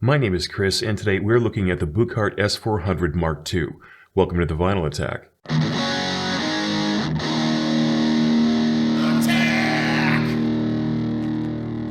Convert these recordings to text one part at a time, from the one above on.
My name is Chris, and today we're looking at the Buchardt S400 Mark II. Welcome to the Vinyl Attack.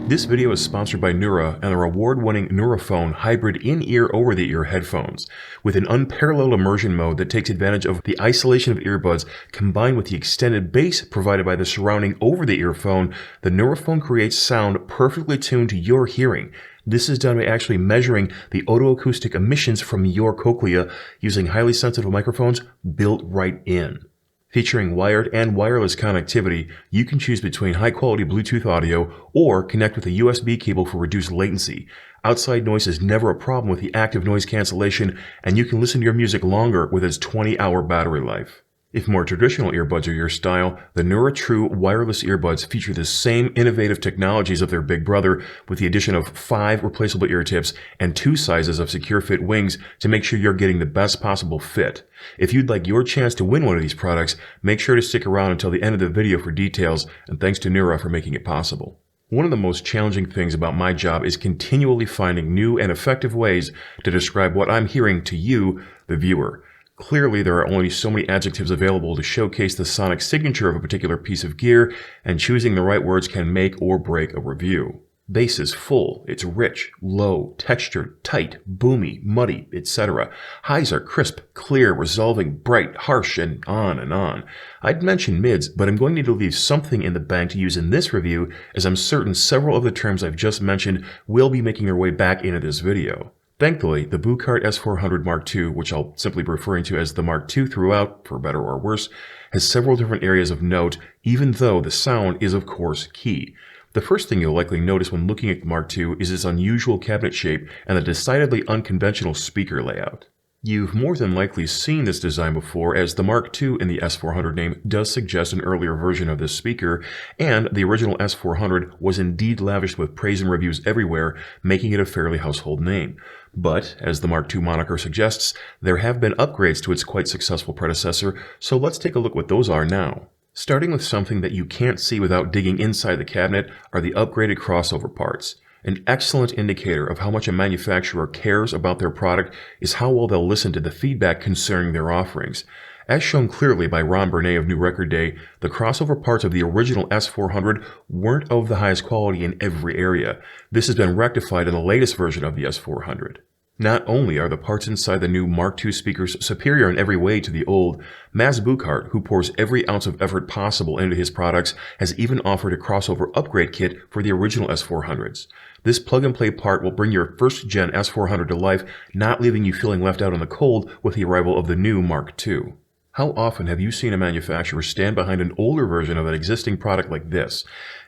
This video is sponsored by Neura and their award-winning Neuraphone hybrid in-ear over-the-ear headphones. With an unparalleled immersion mode that takes advantage of the isolation of earbuds combined with the extended bass provided by the surrounding over-the-ear phone, the Neuraphone creates sound perfectly tuned to your hearing. This is done by actually measuring the otoacoustic emissions from your cochlea using highly sensitive microphones built right in. Featuring wired and wireless connectivity, you can choose between high-quality Bluetooth audio or connect with a USB cable for reduced latency. Outside noise is never a problem with the active noise cancellation, and you can listen to your music longer with its 20-hour battery life. If more traditional earbuds are your style, the Neura True wireless earbuds feature the same innovative technologies of their big brother with the addition of 5 replaceable ear tips and 2 sizes of secure fit wings to make sure you're getting the best possible fit. If you'd like your chance to win one of these products, make sure to stick around until the end of the video for details, and thanks to Neura for making it possible. One of the most challenging things about my job is continually finding new and effective ways to describe what I'm hearing to you, the viewer. Clearly, there are only so many adjectives available to showcase the sonic signature of a particular piece of gear, and choosing the right words can make or break a review. Bass is full, it's rich, low, textured, tight, boomy, muddy, etc. Highs are crisp, clear, resolving, bright, harsh, and on and on. I'd mention mids, but I'm going to need to leave something in the bank to use in this review, as I'm certain several of the terms I've just mentioned will be making their way back into this video. Thankfully, the Buchardt S400 Mark II, which I'll simply be referring to as the Mark II throughout, for better or worse, has several different areas of note, even though the sound is of course key. The first thing you'll likely notice when looking at the Mark II is its unusual cabinet shape and the decidedly unconventional speaker layout. You've more than likely seen this design before, as the Mark II in the S400 name does suggest an earlier version of this speaker, and the original S400 was indeed lavished with praise and reviews everywhere, making it a fairly household name. But, as the Mark II moniker suggests, there have been upgrades to its quite successful predecessor, so let's take a look what those are now. Starting with something that you can't see without digging inside the cabinet are the upgraded crossover parts. An excellent indicator of how much a manufacturer cares about their product is how well they'll listen to the feedback concerning their offerings. As shown clearly by Ron Bernay of New Record Day, the crossover parts of the original S400 weren't of the highest quality in every area. This has been rectified in the latest version of the S400. Not only are the parts inside the new Mark II speakers superior in every way to the old, Maz Buchardt, who pours every ounce of effort possible into his products, has even offered a crossover upgrade kit for the original S400s. This plug-and-play part will bring your first-gen S400 to life, not leaving you feeling left out in the cold with the arrival of the new Mark II. How often have you seen a manufacturer stand behind an older version of an existing product like this?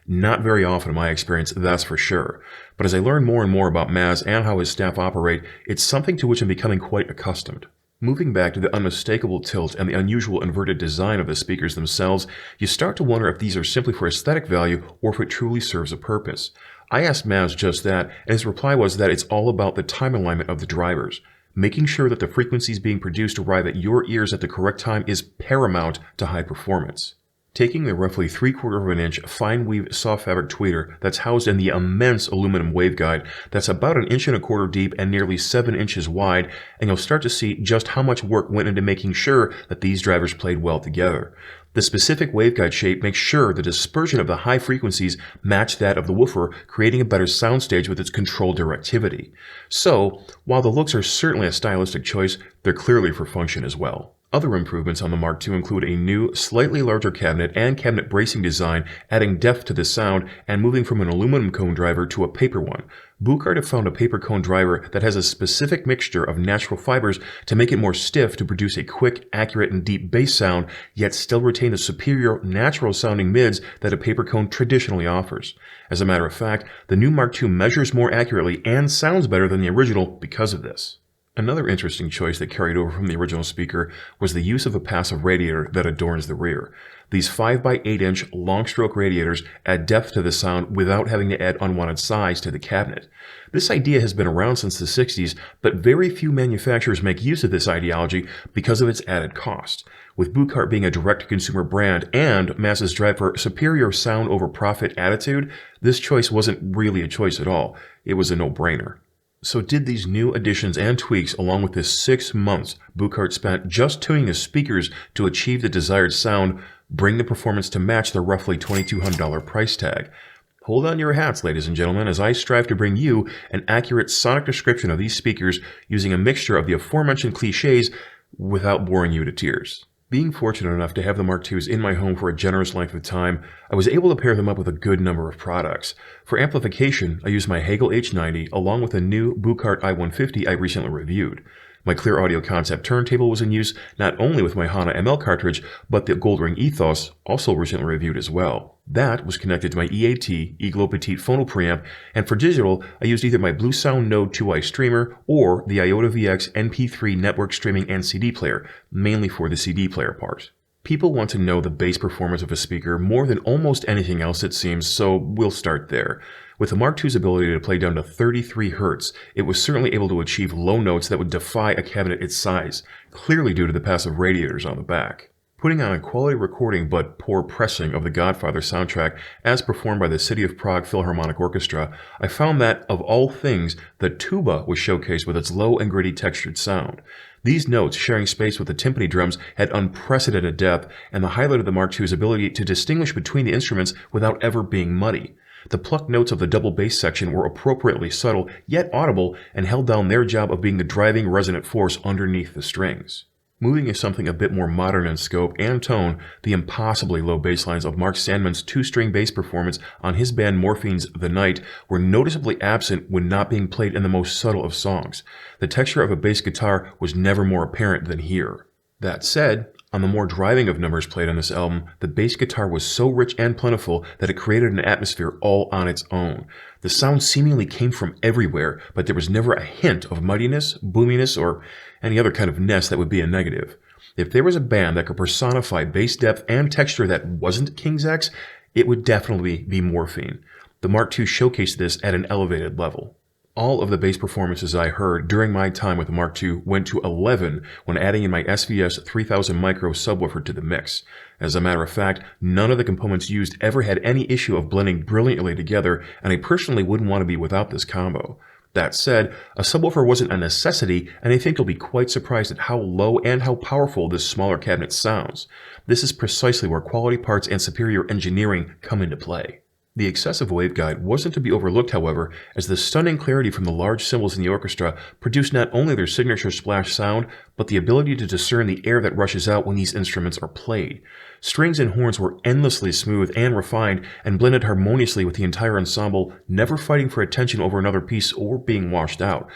Not very often in my experience, that's for sure. But as I learn more and more about Maz and how his staff operate, it's something to which I'm becoming quite accustomed. Moving back to the unmistakable tilt and the unusual inverted design of the speakers themselves, you start to wonder if these are simply for aesthetic value or if it truly serves a purpose. I asked Maz just that, and his reply was that it's all about the time alignment of the drivers. Making sure that the frequencies being produced arrive at your ears at the correct time is paramount to high performance. Taking the roughly 3/4 of an inch fine weave soft fabric tweeter that's housed in the immense aluminum waveguide that's about 1 1/4 inches deep and nearly 7 inches wide, and you'll start to see just how much work went into making sure that these drivers played well together. The specific waveguide shape makes sure the dispersion of the high frequencies match that of the woofer, creating a better soundstage with its controlled directivity. So, while the looks are certainly a stylistic choice, they're clearly for function as well. Other improvements on the Mark II include a new, slightly larger cabinet and cabinet bracing design, adding depth to the sound and moving from an aluminum cone driver to a paper one. Buchardt have found a paper cone driver that has a specific mixture of natural fibers to make it more stiff to produce a quick, accurate, and deep bass sound, yet still retain the superior, natural-sounding mids that a paper cone traditionally offers. As a matter of fact, the new Mark II measures more accurately and sounds better than the original because of this. Another interesting choice that carried over from the original speaker was the use of a passive radiator that adorns the rear. These 5x8-inch long-stroke radiators add depth to the sound without having to add unwanted size to the cabinet. This idea has been around since the 60s, but very few manufacturers make use of this ideology because of its added cost. With Buchardt being a direct-to-consumer brand and Maz's drive for superior sound over profit attitude, this choice wasn't really a choice at all. It was a no-brainer. So did these new additions and tweaks, along with the 6 months Buchardt spent just tuning the speakers to achieve the desired sound, bring the performance to match the roughly $2,200 price tag? Hold on to your hats, ladies and gentlemen, as I strive to bring you an accurate sonic description of these speakers using a mixture of the aforementioned cliches without boring you to tears. Being fortunate enough to have the Mark IIs in my home for a generous length of time, I was able to pair them up with a good number of products. For amplification, I used my Hagel H90 along with a new Buchardt I150 I recently reviewed. My Clear Audio Concept turntable was in use not only with my HANA ML cartridge, but the Goldring Ethos, also recently reviewed as well. That was connected to my EAT, Eglo Petite Phono preamp, and for digital, I used either my Blue Sound Node 2i streamer or the Iota VX NP3 network streaming and CD player, mainly for the CD player part. People want to know the bass performance of a speaker more than almost anything else, it seems, so we'll start there. With the Mark II's ability to play down to 33 Hz, it was certainly able to achieve low notes that would defy a cabinet its size, clearly due to the passive radiators on the back. Putting on a quality recording but poor pressing of the Godfather soundtrack as performed by the City of Prague Philharmonic Orchestra, I found that, of all things, the tuba was showcased with its low and gritty textured sound. These notes, sharing space with the timpani drums, had unprecedented depth, and the highlight of the Mark II's ability to distinguish between the instruments without ever being muddy. The plucked notes of the double bass section were appropriately subtle, yet audible, and held down their job of being the driving resonant force underneath the strings. Moving to something a bit more modern in scope and tone, the impossibly low bass lines of Mark Sandman's two-string bass performance on his band Morphine's The Night were noticeably absent when not being played in the most subtle of songs. The texture of a bass guitar was never more apparent than here. That said, on the more driving of numbers played on this album, the bass guitar was so rich and plentiful that it created an atmosphere all on its own. The sound seemingly came from everywhere, but there was never a hint of muddiness, boominess, or any other kind of ness that would be a negative. If there was a band that could personify bass depth and texture that wasn't King's X, it would definitely be Morphine. The Mark II showcased this at an elevated level. All of the bass performances I heard during my time with the Mark II went to 11 when adding in my SVS 3000 micro subwoofer to the mix. As a matter of fact, none of the components used ever had any issue of blending brilliantly together, and I personally wouldn't want to be without this combo. That said, a subwoofer wasn't a necessity, and I think you'll be quite surprised at how low and how powerful this smaller cabinet sounds. This is precisely where quality parts and superior engineering come into play. The excessive waveguide wasn't to be overlooked, however, as the stunning clarity from the large cymbals in the orchestra produced not only their signature splash sound, but the ability to discern the air that rushes out when these instruments are played. Strings and horns were endlessly smooth and refined and blended harmoniously with the entire ensemble, never fighting for attention over another piece or being washed out.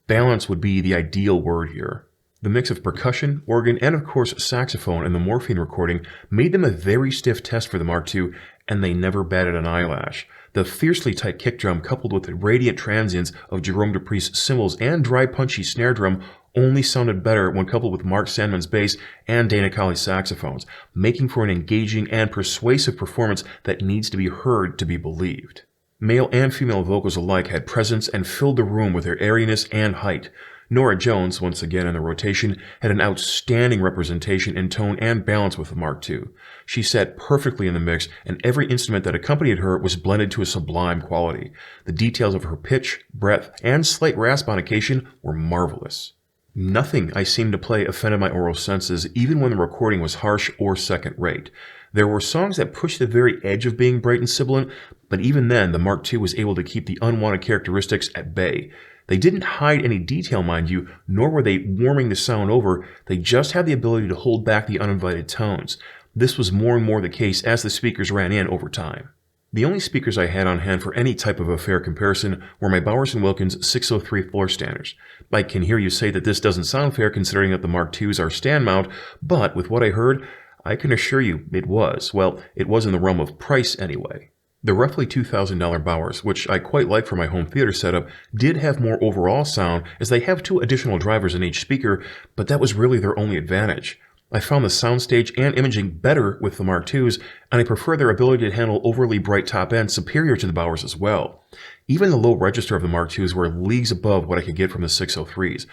Balance would be the ideal word here. The mix of percussion, organ, and of course saxophone in the Morphine recording made them a very stiff test for the Mark II, and they never batted an eyelash. The fiercely tight kick drum coupled with the radiant transients of Jerome Dupri's cymbals and dry punchy snare drum only sounded better when coupled with Mark Sandman's bass and Dana Colley's saxophones, making for an engaging and persuasive performance that needs to be heard to be believed. Male and female vocals alike had presence and filled the room with their airiness and height. Nora Jones, once again in the rotation, had an outstanding representation in tone and balance with the Mark II. She sat perfectly in the mix, and every instrument that accompanied her was blended to a sublime quality. The details of her pitch, breadth, and slight rasp on occasion were marvelous. Nothing I seemed to play offended my oral senses, even when the recording was harsh or second-rate. There were songs that pushed the very edge of being bright and sibilant, but even then the Mark II was able to keep the unwanted characteristics at bay. They didn't hide any detail, mind you, nor were they warming the sound over. They just had the ability to hold back the uninvited tones. This was more and more the case as the speakers ran in over time. The only speakers I had on hand for any type of a fair comparison were my Bowers & Wilkins 603 floor standers. I can hear you say that this doesn't sound fair considering that the Mark IIs are stand mount, but with what I heard, I can assure you it was. Well, it was in the realm of price anyway. The roughly $2,000 Bowers, which I quite like for my home theater setup, did have more overall sound as they have 2 additional drivers in each speaker, but that was really their only advantage. I found the soundstage and imaging better with the Mark IIs, and I prefer their ability to handle overly bright top end superior to the Bowers as well. Even the low register of the Mark IIs were leagues above what I could get from the 603s.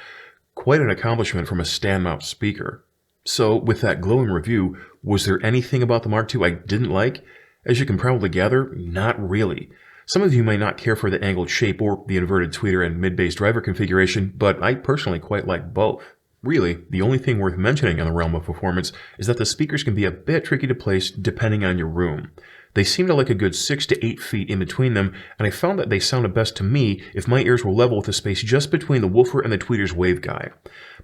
Quite an accomplishment from a stand mount speaker. So, with that glowing review, was there anything about the Mark II I didn't like? As you can probably gather, not really. Some of you might not care for the angled shape or the inverted tweeter and mid-bass driver configuration, but I personally quite like both. Really, the only thing worth mentioning in the realm of performance is that the speakers can be a bit tricky to place depending on your room. They seem to like a good 6 to 8 feet in between them, and I found that they sounded best to me if my ears were level with the space just between the woofer and the tweeter's waveguide.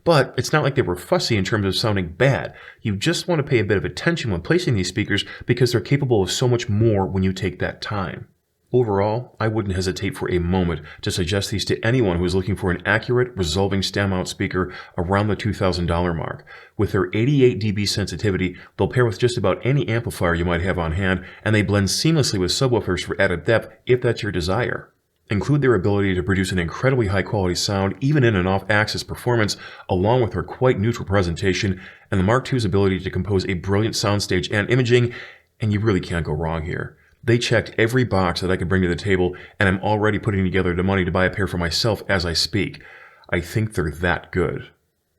But it's not like they were fussy in terms of sounding bad. You just want to pay a bit of attention when placing these speakers because they're capable of so much more when you take that time. Overall, I wouldn't hesitate for a moment to suggest these to anyone who is looking for an accurate, resolving stand-mount speaker around the $2,000 mark. With their 88 dB sensitivity, they'll pair with just about any amplifier you might have on hand, and they blend seamlessly with subwoofers for added depth if that's your desire. Include their ability to produce an incredibly high-quality sound even in an off-axis performance, along with their quite neutral presentation, and the Mark II's ability to compose a brilliant soundstage and imaging, and you really can't go wrong here. They checked every box that I could bring to the table, and I'm already putting together the money to buy a pair for myself as I speak. I think they're that good.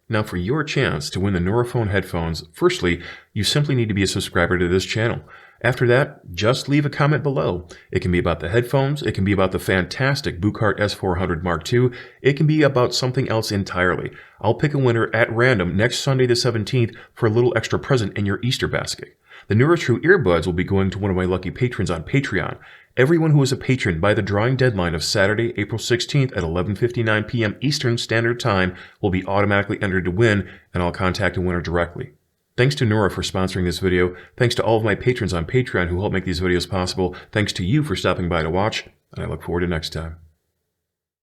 Now for your chance to win the Neuraphone headphones, firstly, you simply need to be a subscriber to this channel. After that, just leave a comment below. It can be about the headphones, it can be about the fantastic Buchardt S400 Mark II, it can be about something else entirely. I'll pick a winner at random next Sunday the 17th for a little extra present in your Easter basket. The NeuraTrue earbuds will be going to one of my lucky patrons on Patreon. Everyone who is a patron by the drawing deadline of Saturday, April 16th at 11:59 p.m. Eastern Standard Time will be automatically entered to win, and I'll contact a winner directly. Thanks to Neura for sponsoring this video. Thanks to all of my patrons on Patreon who help make these videos possible. Thanks to you for stopping by to watch, and I look forward to next time.